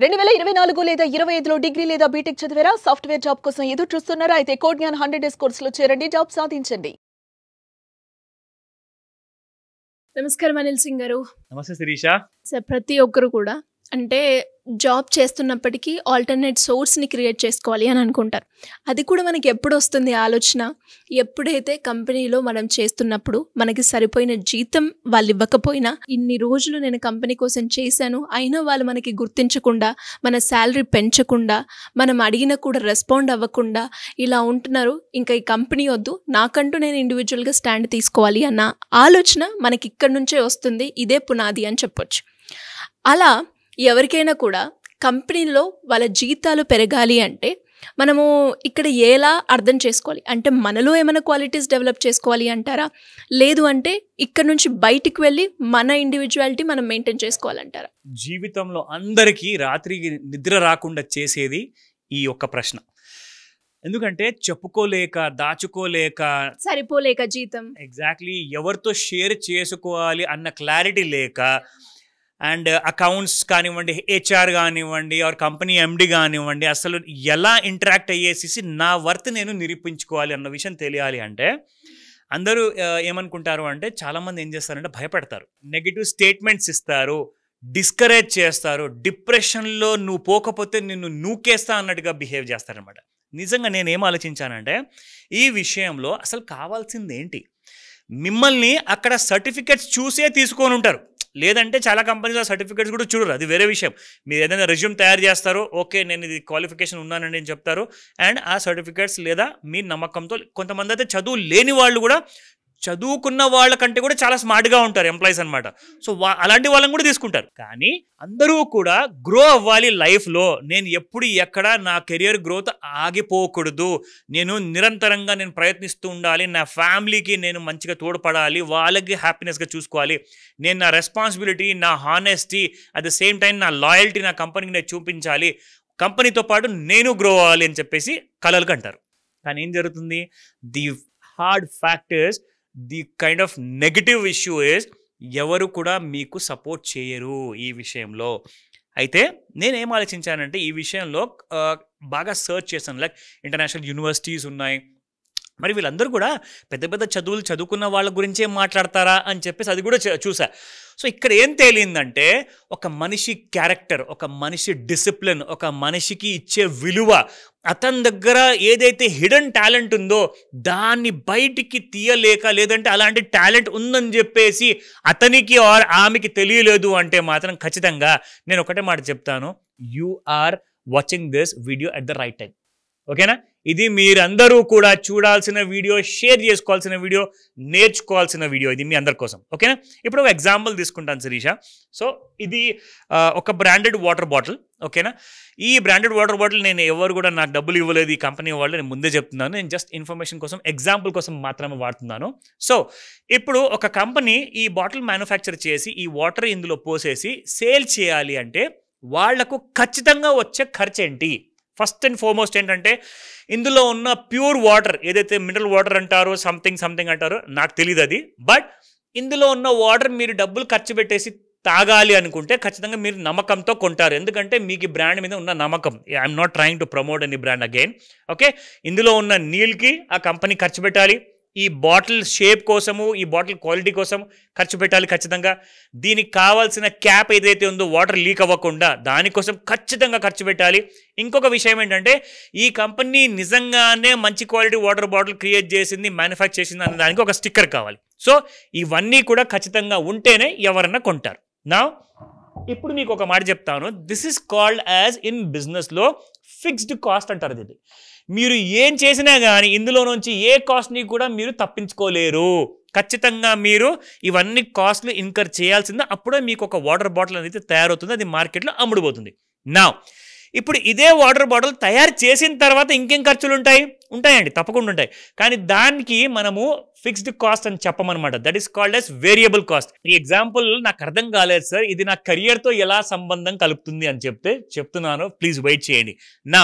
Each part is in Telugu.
2024 లేదా 25లో డిగ్రీ లేదా బీటెక్ చదివారా? సాఫ్ట్వేర్ జాబ్ కోసం ఎదురు చూస్తున్నారా? అయితే కోడ్ జ్ఞాన్ 100 డేస్ కోర్సులో చేరండి, జాబ్ సాధించండి. నమస్కారం అనిల్ సింగ్ గారు. నమస్తే శిరీష. సార్, ప్రతి ఒక్కరు కూడా అంటే జాబ్ చేస్తున్నప్పటికీ ఆల్టర్నేట్ సోర్స్ని క్రియేట్ చేసుకోవాలి అని అనుకుంటారు. అది కూడా మనకి ఎప్పుడు వస్తుంది ఆలోచన? ఎప్పుడైతే కంపెనీలో మనం చేస్తున్నప్పుడు మనకి సరిపోయిన జీతం వాళ్ళు ఇవ్వకపోయినా, ఇన్ని రోజులు నేను కంపెనీ కోసం చేశాను అయినా వాళ్ళు మనకి గుర్తించకుండా, మన శాలరీ పెంచకుండా, మనం అడిగినా కూడా రెస్పాండ్ అవ్వకుండా ఇలా ఉంటున్నారు. ఇంకా ఈ కంపెనీ వద్దు, నాకంటూ నేను ఇండివిజువల్గా స్టాండ్ తీసుకోవాలి అన్న ఆలోచన మనకి ఇక్కడి నుంచే వస్తుంది. ఇదే పునాది అని చెప్పొచ్చు. అలా ఎవరికైనా కూడా కంపెనీలో వాళ్ళ జీతాలు పెరగాలి అంటే మనము ఇక్కడ ఎలా అర్థం చేసుకోవాలి? అంటే మనలో ఏమైనా క్వాలిటీస్ డెవలప్ చేసుకోవాలి అంటారా? లేదు అంటే ఇక్కడ నుంచి బయటికి వెళ్ళి మన ఇండివిజువాలిటీ మనం మెయింటైన్ చేసుకోవాలంటారా? జీవితంలో అందరికీ రాత్రికి నిద్ర రాకుండా చేసేది ఈ ఒక్క ప్రశ్న. ఎందుకంటే చెప్పుకోలేక, దాచుకోలేక, సరిపోలేక జీతం, ఎగ్జాక్ట్లీ ఎవరితో షేర్ చేసుకోవాలి అన్న క్లారిటీ లేక, అండ్ అకౌంట్స్ కానివ్వండి, హెచ్ఆర్ కానివ్వండి, ఆర్ కంపెనీ ఎండి కానివ్వండి, అసలు ఎలా ఇంటరాక్ట్ అయ్యేసి నా వర్త్ నేను నిరూపించుకోవాలి అన్న విషయం తెలియాలి అంటే అందరూ ఏమనుకుంటారు అంటే, చాలామంది ఏం చేస్తారంటే భయపడతారు, నెగిటివ్ స్టేట్మెంట్స్ ఇస్తారు, డిస్కరేజ్ చేస్తారు, డిప్రెషన్లో నువ్వు పోకపోతే నిన్ను నూకేస్తా అన్నట్టుగా బిహేవ్ చేస్తారనమాట. నిజంగా నేను ఏం ఆలోచించానంటే, ఈ విషయంలో అసలు కావాల్సింది ఏంటి? మిమ్మల్ని అక్కడ సర్టిఫికెట్స్ చూసే తీసుకొని ఉంటారు, లేదంటే చాలా కంపెనీస్ ఆ సర్టిఫికేట్స్ కూడా చూడరు, అది వేరే విషయం. మీరు ఏదైనా రెజ్యూమ్ తయారు చేస్తారో, ఓకే నేను ఇది క్వాలిఫికేషన్ ఉన్నానండి అని చెప్తారు, అండ్ ఆ సర్టిఫికేట్స్ లేదా మీ నమ్మకంతో, కొంతమంది అయితే చదువు లేని వాళ్ళు కూడా చదువుకున్న వాళ్ళకంటే కూడా చాలా స్మార్ట్గా ఉంటారు ఎంప్లాయీస్ అనమాట. సో అలాంటి వాళ్ళని కూడా తీసుకుంటారు. కానీ అందరూ కూడా గ్రో అవ్వాలి లైఫ్లో. నేను ఎప్పుడు ఎక్కడ నా కెరియర్ గ్రోత్ ఆగిపోకూడదు, నేను నిరంతరంగా నేను ప్రయత్నిస్తూ ఉండాలి, నా ఫ్యామిలీకి నేను మంచిగా తోడ్పడాలి, వాళ్ళకి హ్యాపీనెస్గా చూసుకోవాలి, నేను నా రెస్పాన్సిబిలిటీ, నా honesty, at the same time నా లాయల్టీ నా కంపెనీకి నేను చూపించాలి, కంపెనీతో పాటు నేను గ్రో అవ్వాలి అని చెప్పేసి కలలు కంటారు. కానీ ఏం జరుగుతుంది? The hard factors, the kind of negative issue is ఎవరు కూడా మీకు సపోర్ట్ చేయరు ఈ విషయంలో. అయితే నేనేం ఆలోచించానంటే, ఈ విషయంలో బాగా సర్చ్ చేశాను. లైక్ ఇంటర్నేషనల్ యూనివర్సిటీస్ ఉన్నాయి, మరి వీళ్ళందరూ కూడా పెద్ద పెద్ద చదువులు చదువుకున్న వాళ్ళ గురించే మాట్లాడతారా అని చెప్పేసి అది కూడా చూసా. సో ఇక్కడ ఏం తేలిందంటే, ఒక మనిషి క్యారెక్టర్, ఒక మనిషి డిసిప్లిన్, ఒక మనిషికి ఇచ్చే విలువ, అతని దగ్గర ఏదైతే హిడెన్ టాలెంట్ ఉందో దాన్ని బయటికి తీయలేక, లేదంటే అలాంటి టాలెంట్ ఉందని చెప్పేసి అతనికి ఆర్ ఆమెకి తెలియలేదు అంటే మాత్రం ఖచ్చితంగా నేను ఒకటే మాట చెప్తాను, you are watching this video at the right time. ఓకేనా? ఇది మీరందరూ కూడా చూడాల్సిన వీడియో, షేర్ చేసుకోవాల్సిన వీడియో, నేర్చుకోవాల్సిన వీడియో, ఇది మీ అందరి కోసం. ఓకేనా? ఇప్పుడు ఒక ఎగ్జాంపుల్ తీసుకుంటాను శిరీష. సో ఇది ఒక బ్రాండెడ్ వాటర్ బాటిల్. ఓకేనా? ఈ బ్రాండెడ్ వాటర్ బాటిల్ నేను ఎవరు కూడా నాకు డబ్బులు ఇవ్వలేదు ఈ కంపెనీ వాళ్ళు, నేను ముందే చెప్తున్నాను, నేను జస్ట్ ఇన్ఫర్మేషన్ కోసం, ఎగ్జాంపుల్ కోసం మాత్రమే వాడుతున్నాను. సో ఇప్పుడు ఒక కంపెనీ ఈ బాటిల్ మ్యానుఫ్యాక్చర్ చేసి ఈ వాటర్ ఇందులో పోసేసి సేల్ చేయాలి అంటే వాళ్లకు ఖచ్చితంగా వచ్చే ఖర్చు ఏంటి? ఫస్ట్ అండ్ ఫార్మోస్ట్ ఏంటంటే, ఇందులో ఉన్న ప్యూర్ వాటర్, ఏదైతే మినరల్ వాటర్ అంటారో, సంథింగ్ అంటారో నాకు తెలియదు అది, బట్ ఇందులో ఉన్న వాటర్ మీరు డబ్బులు ఖర్చు పెట్టేసి తాగాలి అనుకుంటే ఖచ్చితంగా మీరు నమ్మకంతో కొంటారు, ఎందుకంటే మీకు ఈ బ్రాండ్ మీద ఉన్న నమ్మకం. I'm not trying to promote any brand again. Okay, ఇందులో ఉన్న నీళ్ళకి ఆ కంపెనీ ఖర్చు పెట్టాలి, ఈ బాటిల్ షేప్ కోసము, ఈ బాటిల్ క్వాలిటీ కోసం ఖర్చు పెట్టాలి ఖచ్చితంగా, దీనికి కావాల్సిన క్యాప్ ఏదైతే ఉందో వాటర్ లీక్ అవ్వకుండా దానికోసం ఖచ్చితంగా ఖర్చు పెట్టాలి. ఇంకొక విషయం ఏంటంటే, ఈ కంపెనీ నిజంగానే మంచి క్వాలిటీ వాటర్ బాటిల్ క్రియేట్ చేసింది, మ్యానుఫ్యాక్చర్ చేసింది అనే దానికి ఒక స్టిక్కర్ కావాలి. సో ఇవన్నీ కూడా ఖచ్చితంగా ఉంటేనే ఎవరన్నా కొంటారు. నా ఇప్పుడు మీకు ఒక మాట చెప్తాను, this is called as in బిజినెస్లో ఫిక్స్డ్ కాస్ట్ అంటారు. ఇది మీరు ఏం చేసినా కానీ ఇందులో నుంచి ఏ కాస్ట్ని కూడా మీరు తప్పించుకోలేరు. ఖచ్చితంగా మీరు ఇవన్నీ కాస్ట్లు ఇన్కర్ చేయాల్సిందే, అప్పుడే మీకు ఒక వాటర్ బాటిల్ అనేది తయారవుతుంది, అది మార్కెట్లో అమ్ముడుపోతుంది. నా ఇప్పుడు ఇదే వాటర్ బాటిల్ తయారు చేసిన తర్వాత ఇంకేం ఖర్చులు ఉంటాయండి, తప్పకుండా ఉంటాయి. కానీ దానికి మనము ఫిక్స్డ్ కాస్ట్ అని చెప్పమన్నమాట. That is called as variable cost. ఈ ఎగ్జాంపుల్ నాకు అర్థం కాలేదు సార్, ఇది నా కెరియర్తో ఎలా సంబంధం కలుపుతుంది అని చెప్తున్నాను, ప్లీజ్ వెయిట్ చేయండి. నా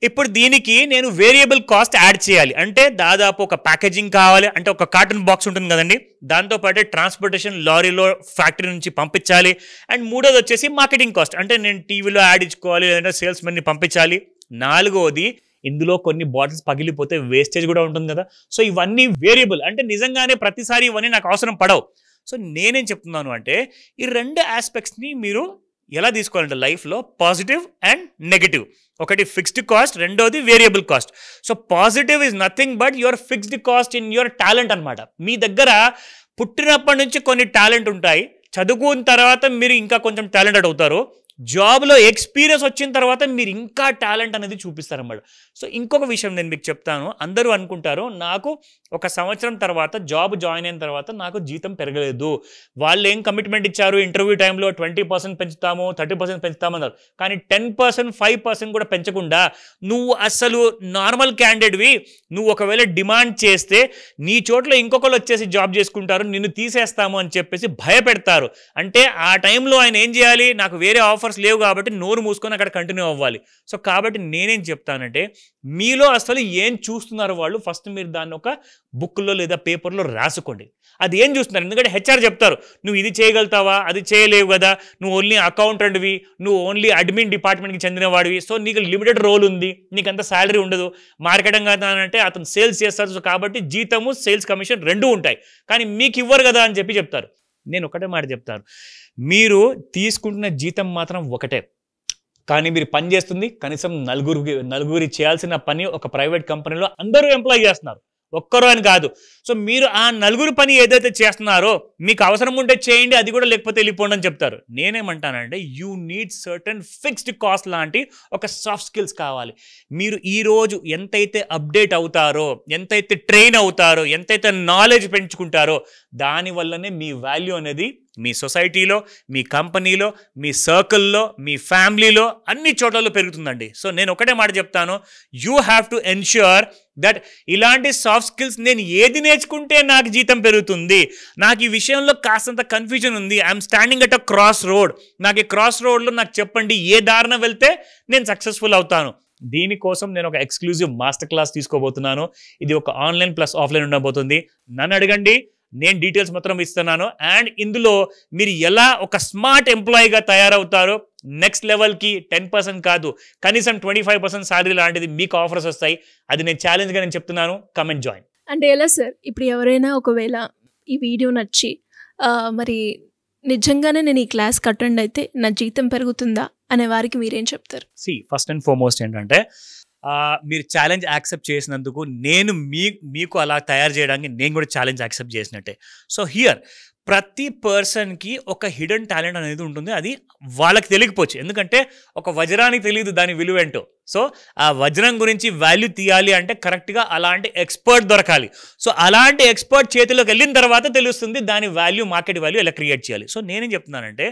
ఇప్పుడు దీనికి నేను వేరియబుల్ కాస్ట్ యాడ్ చేయాలి. అంటే దాదాపు ఒక ప్యాకేజింగ్ కావాలి, అంటే ఒక కార్టన్ బాక్స్ ఉంటుంది కదండి, దాంతోపాటు ట్రాన్స్పోర్టేషన్ లారీలో ఫ్యాక్టరీ నుంచి పంపించాలి. అండ్ మూడోది వచ్చేసి మార్కెటింగ్ కాస్ట్, అంటే నేను టీవీలో యాడ్ ఇచ్చుకోవాలి, లేదంటే సేల్స్ మెన్ని పంపించాలి. నాలుగోది ఇందులో కొన్ని బాటిల్స్ పగిలిపోతే వేస్టేజ్ కూడా ఉంటుంది కదా. సో ఇవన్నీ వేరియబుల్, అంటే నిజంగానే ప్రతిసారి ఇవన్నీ నాకు అవసరం పడవు. సో నేనేం చెప్తున్నాను అంటే ఈ రెండు ఆస్పెక్ట్స్ని మీరు ఎలా తీసుకోవాలంటే లైఫ్లో పాజిటివ్ అండ్ నెగటివ్. ఒకటి ఫిక్స్డ్ కాస్ట్, రెండోది variable cost. So positive is nothing but your fixed cost in your talent అనమాట. మీ దగ్గర పుట్టినప్పటి నుంచి కొన్ని టాలెంట్ ఉంటాయి, చదువుకున్న తర్వాత మీరు ఇంకా కొంచెం టాలెంటెడ్ అవుతారు, జాబ్లో ఎక్స్పీరియన్స్ వచ్చిన తర్వాత మీరు ఇంకా టాలెంట్ అనేది చూపిస్తారన్నమాట. సో ఇంకొక విషయం నేను మీకు చెప్తాను. అందరూ అనుకుంటారు నాకు ఒక సంవత్సరం తర్వాత జాబ్ జాయిన్ అయిన తర్వాత నాకు జీతం పెరగలేదు, వాళ్ళు ఏం కమిట్మెంట్ ఇచ్చారు ఇంటర్వ్యూ టైంలో 20% పెంచుతాము 30% పెంచుతామన్నారు, కానీ 10% 5% కూడా పెంచకుండా నువ్వు అసలు నార్మల్ క్యాండిడేట్వి, నువ్వు ఒకవేళ డిమాండ్ చేస్తే నీ చోట్ల ఇంకొకరు వచ్చేసి జాబ్ చేసుకుంటారు, నిన్ను తీసేస్తాము అని చెప్పేసి భయపెడతారు. అంటే ఆ టైంలో ఆయన ఏం చేయాలి, నాకు వేరే ఆఫర్స్ లేవు కాబట్టి నోరు మూసుకొని అక్కడ కంటిన్యూ అవ్వాలి. సో కాబట్టి నేనేం చెప్తానంటే మీలో అసలు ఏం చూస్తున్నారు వాళ్ళు, ఫస్ట్ మీరు దాన్ని ఒక బుక్లో లేదా పేపర్లో రాసుకోండి. అది ఏం చూస్తున్నారు, ఎందుకంటే హెచ్ఆర్ చెప్తారు నువ్వు ఇది చేయగలుగుతావా, అది చేయలేవు కదా, నువ్వు ఓన్లీ అకౌంటెంట్వి, నువ్వు ఓన్లీ అడ్మిన్ డిపార్ట్మెంట్కి చెందినవాడివి, సో నీకు లిమిటెడ్ రోల్ ఉంది, నీకు అంత శాలరీ ఉండదు. మార్కెటింగ్ అంటే అతను సేల్స్ చేస్తారు, సో కాబట్టి జీతము సేల్స్ కమిషన్ రెండూ ఉంటాయి, కానీ మీకు ఇవ్వరు కదా అని చెప్పి చెప్తారు. నేను ఒకటే మాట చెప్తాను, మీరు తీసుకుంటున్న జీతం మాత్రం ఒకటే, కానీ మీరు పని చేస్తుంది కనీసం నలుగురి చేయాల్సిన పని ఒక ప్రైవేట్ కంపెనీలో అందరూ ఎంప్లాయ్ చేస్తున్నారు, ఒక్కరు అని కాదు. సో మీరు ఆ నలుగురు పని ఏదైతే చేస్తున్నారో మీకు అవసరం ఉంటే చేయండి, అది కూడా లేకపోతే వెళ్ళిపోండి అని చెప్తారు. నేనేమంటానంటే you need certain fixed cost లాంటి ఒక సాఫ్ట్ స్కిల్స్ కావాలి. మీరు ఈరోజు ఎంతైతే అప్డేట్ అవుతారో, ఎంతైతే ట్రైన్ అవుతారో, ఎంతైతే నాలెడ్జ్ పెంచుకుంటారో దానివల్లనే మీ వాల్యూ అనేది మీ సొసైటీలో, మీ కంపెనీలో, మీ సర్కిల్లో, మీ ఫ్యామిలీలో అన్ని చోట్లలో పెరుగుతుందండి. సో నేను ఒకటే మాట చెప్తాను, you have to ensure that ఇలాంటి సాఫ్ట్ స్కిల్స్ నేను ఏది నేర్చుకుంటే నాకు జీతం పెరుగుతుంది, నాకు ఈ విషయంలో కాస్తంత కన్ఫ్యూజన్ ఉంది, I'm standing at a cross road, నాకు ఈ క్రాస్ రోడ్లో నాకు చెప్పండి ఏ దారిన వెళ్తే నేను సక్సెస్ఫుల్ అవుతాను. దీనికోసం నేను ఒక ఎక్స్క్లూజివ్ మాస్టర్ క్లాస్ తీసుకోబోతున్నాను. ఇది ఒక ఆన్లైన్ ప్లస్ ఆఫ్లైన్ ఉండబోతుంది. నన్ను అడగండి, నేను డీటెయిల్స్ మాత్రం ఇస్తున్నాను. అండ్ ఇందులో మీరు ఎలా ఒక స్మార్ట్ ఎంప్లాయీగా తయారవుతారో, నెక్స్ట్ లెవెల్కి 10% కాదు కనీసం 25% శాలరీ లాంటిది మీకు ఆఫర్స్ వస్తాయి. అది నేను ఛాలెంజ్గా నేను చెప్తున్నాను. Come and join. అంటే ఎలా సార్, ఇప్పుడు ఎవరైనా ఒకవేళ ఈ వీడియో నచ్చి మరి నిజంగానే నేను ఈ క్లాస్కి అటెండ్ అయితే నా జీతం పెరుగుతుందా అనే వారికి మీరేం చెప్తారు? ఫస్ట్ అండ్ ఫార్మోస్ట్ ఏంటంటే మీరు ఛాలెంజ్ యాక్సెప్ట్ చేసినందుకు నేను మీకు అలా తయారు చేయడానికి నేను కూడా ఛాలెంజ్ యాక్సెప్ట్ చేసినట్టే. సో హియర్ ప్రతి పర్సన్కి ఒక హిడెన్ టాలెంట్ అనేది ఉంటుంది, అది వాళ్ళకి తెలియకపోవచ్చు. ఎందుకంటే ఒక వజ్రానికి తెలియదు దాని విలువ ఏంటో. సో ఆ వజ్రం గురించి వాల్యూ తీయాలి అంటే కరెక్ట్గా అలాంటి ఎక్స్పర్ట్ దొరకాలి. సో అలాంటి ఎక్స్పర్ట్ చేతిలోకి వెళ్ళిన తర్వాత తెలుస్తుంది దాని వాల్యూ, మార్కెట్ వాల్యూ ఎలా క్రియేట్ చేయాలి. సో నేనేం చెప్తున్నానంటే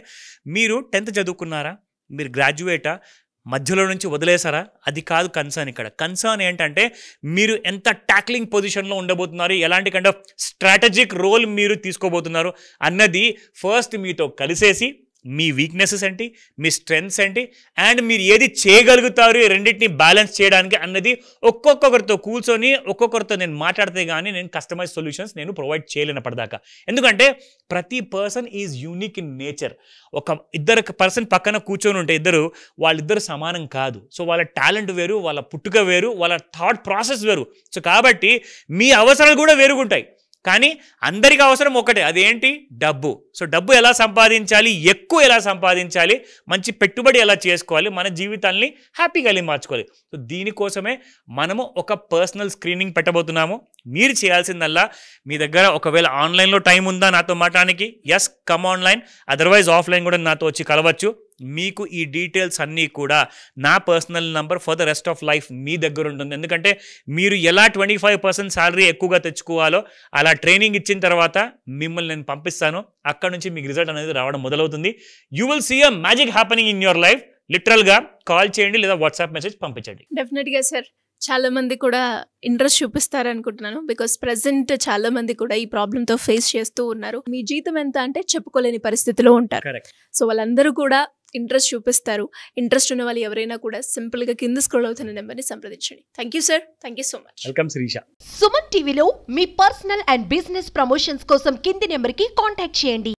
మీరు 10th చదువుకున్నారా, మీరు గ్రాడ్యుయేటా, మధ్యలో నుంచి వదిలేసారా, అది కాదు కన్సర్న్. ఇక్కడ కన్సర్న్ ఏంటంటే మీరు ఎంత టాక్లింగ్ పొజిషన్లో ఉండబోతున్నారు, ఎలాంటి కైండ్ ఆఫ్ స్ట్రాటజిక్ రోల్ మీరు తీసుకోబోతున్నారు అన్నది ఫస్ట్ మీతో కలిసేసి మీ వీక్నెసెస్ ఏంటి, మీ స్ట్రెంగ్స్ ఏంటి, అండ్ మీరు ఏది చేయగలుగుతారు ఈ రెండింటిని బ్యాలెన్స్ చేయడానికి అన్నది ఒక్కొక్కరితో కూర్చొని ఒక్కొక్కరితో నేను మాట్లాడితే కానీ నేను కస్టమైజ్ సొల్యూషన్స్ నేను ప్రొవైడ్ చేయలేనప్పటిదాకా. ఎందుకంటే ప్రతి person is unique in nature. ఇద్దరు పర్సన్ పక్కన కూర్చొని ఉంటే వాళ్ళిద్దరు సమానం కాదు. సో వాళ్ళ టాలెంట్ వేరు, వాళ్ళ పుట్టుక వేరు, వాళ్ళ థాట్ ప్రాసెస్ వేరు. సో కాబట్టి మీ అవసరాలు కూడా వేరుగుంటాయి, కానీ అందరికీ అవసరం ఒకటే, అదేంటి, డబ్బు. సో డబ్బు ఎలా సంపాదించాలి, ఎక్కువ ఎలా సంపాదించాలి, మంచి పెట్టుబడి ఎలా చేసుకోవాలి, మన జీవితాన్ని హ్యాపీగా ఎలా మార్చుకోవాలి. సో దీనికోసమే మనము ఒక పర్సనల్ స్క్రీనింగ్ పెట్టబోతున్నాము. మీరు చేయాల్సిందల్లా మీ దగ్గర ఒకవేళ ఆన్లైన్లో టైం ఉందా నాతో మాట్లాడడానికి, yes come online, otherwise offline కూడా నాతో వచ్చి కలవచ్చు. మీకు ఈ డీటెయిల్స్ అన్నీ కూడా నా personal number for the rest of life మీ దగ్గర ఉంటుంది. ఎందుకంటే మీరు ఎలా 25% శాలరీ ఎక్కువగా తెచ్చుకోవాలో అలా ట్రైనింగ్ ఇచ్చిన తర్వాత మిమ్మల్ని నేను పంపిస్తాను. అక్కడ నుంచి మీకు రిజల్ట్ అనేది రావడం మొదలవుతుంది. You will see a magic happening in your life. లిటరల్గా కాల్ చేయండి లేదా వాట్సాప్ మెసేజ్ పంపించండి. డెఫినెట్గా సార్, చాలా మంది కూడా ఇంట్రెస్ట్ చూపిస్తారు అనుకుంటున్నాను. బికాస్ ప్రెసెంట్ చాలా మంది కూడా ఈ ప్రాబ్లంతో ఫేస్ చేస్తూ ఉన్నారు. మీ జీతం ఎంత అంటే చెప్పుకోలేని పరిస్థితిలో ఉంటారు. సో వాళ్ళందరూ కూడా ఇంట్రెస్ట్ చూపిస్తారు. ఇంట్రెస్ట్ ఉన్న వాళ్ళు ఎవరైనా కూడా సింపుల్గా కింద స్క్రోల్ అవుతున్న నెంబర్ని సంప్రదించండి. Thank you sir, thank you so much. Welcome Shirisha. Suman టీవీలో మీ పర్సనల్ అండ్ బిజినెస్ ప్రమోషన్స్ కోసం కింది నెంబర్కి కాంటాక్ట్ చేయండి.